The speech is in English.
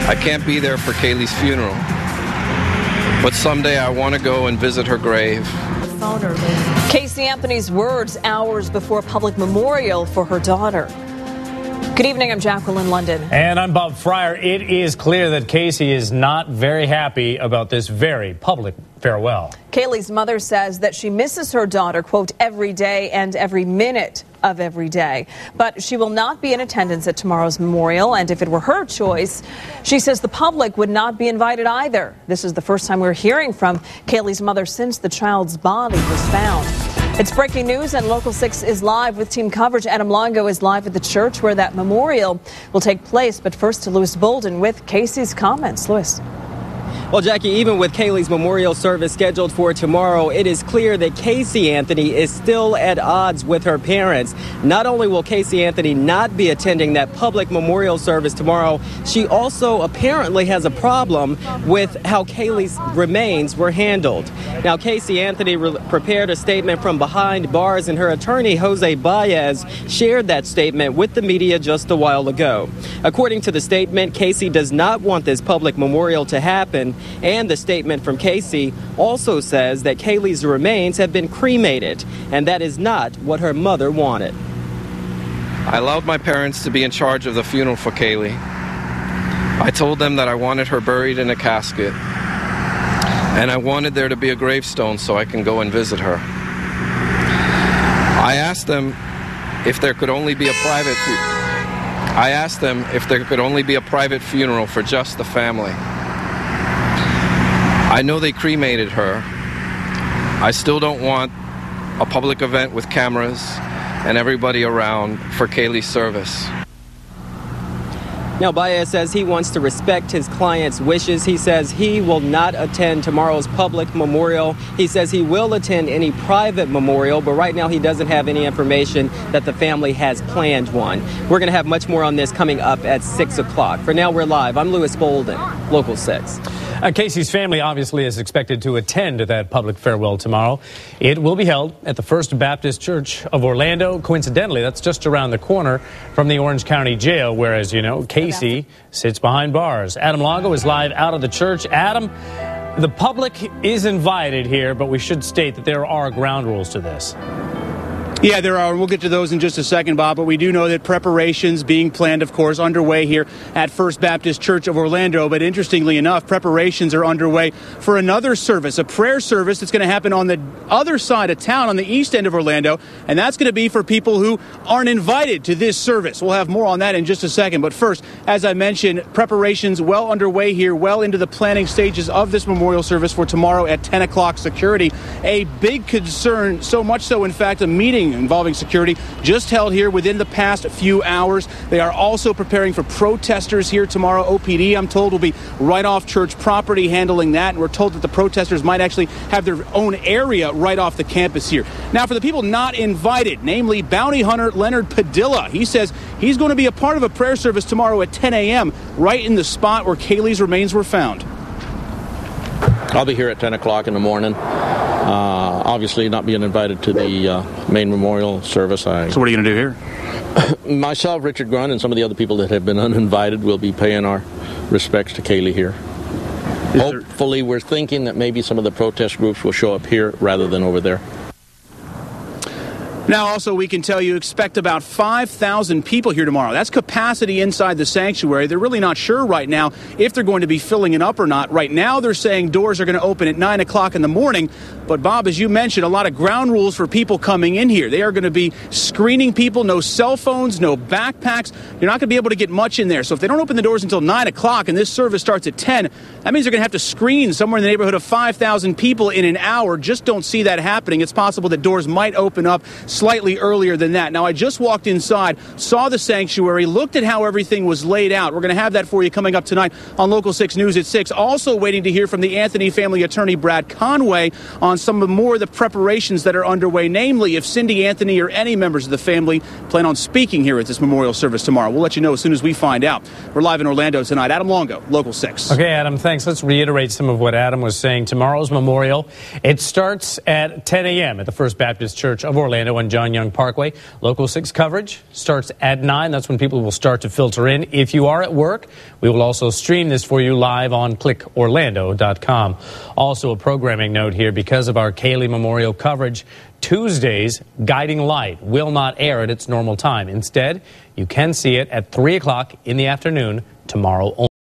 I can't be there for Kaylee's funeral, but someday I want to go and visit her grave. Casey Anthony's words hours before public memorial for her daughter. Good evening, I'm Jacqueline London. And I'm Bob Fryer. It is clear that Casey is not very happy about this very public farewell. Kaylee's mother says that she misses her daughter, quote, every day and every minute of every day. But she will not be in attendance at tomorrow's memorial, and if it were her choice, she says the public would not be invited either. This is the first time we're hearing from Kaylee's mother since the child's body was found. It's breaking news, and Local 6 is live with team coverage. Adam Longo is live at the church where that memorial will take place. But first to Lewis Bolden with Casey's comments. Lewis. Well, Jackie, even with Kaylee's memorial service scheduled for tomorrow, it is clear that Casey Anthony is still at odds with her parents. Not only will Casey Anthony not be attending that public memorial service tomorrow, she also apparently has a problem with how Kaylee's remains were handled. Now, Casey Anthony prepared a statement from behind bars, and her attorney, Jose Baez, shared that statement with the media just a while ago. According to the statement, Casey does not want this public memorial to happen. And the statement from Casey also says that Kaylee's remains have been cremated, and that is not what her mother wanted. I allowed my parents to be in charge of the funeral for Kaylee. I told them that I wanted her buried in a casket, and I wanted there to be a gravestone so I can go and visit her. I asked them if there could only be a private funeral for just the family. I know they cremated her. I still don't want a public event with cameras and everybody around for Kaylee's service. Now, Baez says he wants to respect his client's wishes. He says he will not attend tomorrow's public memorial. He says he will attend any private memorial, but right now he doesn't have any information that the family has planned one. We're going to have much more on this coming up at 6 o'clock. For now, we're live. I'm Lewis Bolden, Local 6. Casey's family obviously is expected to attend that public farewell tomorrow. It will be held at the First Baptist Church of Orlando. Coincidentally, that's just around the corner from the Orange County Jail, where, as you know, Casey sits behind bars. Adam Longo is live out of the church. Adam, the public is invited here, but we should state that there are ground rules to this. Yeah, there are. We'll get to those in just a second, Bob. But we do know that preparations being planned, of course, underway here at First Baptist Church of Orlando. But interestingly enough, preparations are underway for another service, a prayer service that's going to happen on the other side of town, on the east end of Orlando. And that's going to be for people who aren't invited to this service. We'll have more on that in just a second. But first, as I mentioned, preparations well underway here, well into the planning stages of this memorial service for tomorrow at 10 o'clock. Security, a big concern, so much so, in fact, a meeting involving security just held here within the past few hours. They are also preparing for protesters here tomorrow. OPD, I'm told, will be right off church property handling that. And we're told that the protesters might actually have their own area right off the campus here. Now, for the people not invited, namely bounty hunter Leonard Padilla, he says he's going to be a part of a prayer service tomorrow at 10 a.m. right in the spot where Kaylee's remains were found. I'll be here at 10 o'clock in the morning. Obviously not being invited to the main memorial service. So what are you going to do here? Myself, Richard Grun, and some of the other people that have been uninvited will be paying our respects to Kaylee here. Hopefully, we're thinking that maybe some of the protest groups will show up here rather than over there. Now, also, we can tell you expect about 5,000 people here tomorrow. That's capacity inside the sanctuary. They're really not sure right now if they're going to be filling it up or not. Right now, they're saying doors are going to open at 9 o'clock in the morning. But, Bob, as you mentioned, a lot of ground rules for people coming in here. They are going to be screening people, no cell phones, no backpacks. You're not going to be able to get much in there. So if they don't open the doors until 9 o'clock and this service starts at 10, that means they're going to have to screen somewhere in the neighborhood of 5,000 people in an hour. Just don't see that happening. It's possible that doors might open up slightly earlier than that. Now, I just walked inside, saw the sanctuary, looked at how everything was laid out. We're going to have that for you coming up tonight on Local 6 News at 6. Also waiting to hear from the Anthony family attorney, Brad Conway, on some of more of the preparations that are underway, namely if Cindy Anthony or any members of the family plan on speaking here at this memorial service tomorrow. We'll let you know as soon as we find out. We're live in Orlando tonight. Adam Longo, Local 6. Okay, Adam, thanks. Let's reiterate some of what Adam was saying. Tomorrow's memorial, it starts at 10 a.m. at the First Baptist Church of Orlando, and 1 John Young Parkway. Local 6 coverage starts at 9. That's when people will start to filter in. If you are at work, we will also stream this for you live on clickorlando.com. Also a programming note here, because of our Kaylee Memorial coverage, Tuesday's Guiding Light will not air at its normal time. Instead, you can see it at 3 o'clock in the afternoon tomorrow only.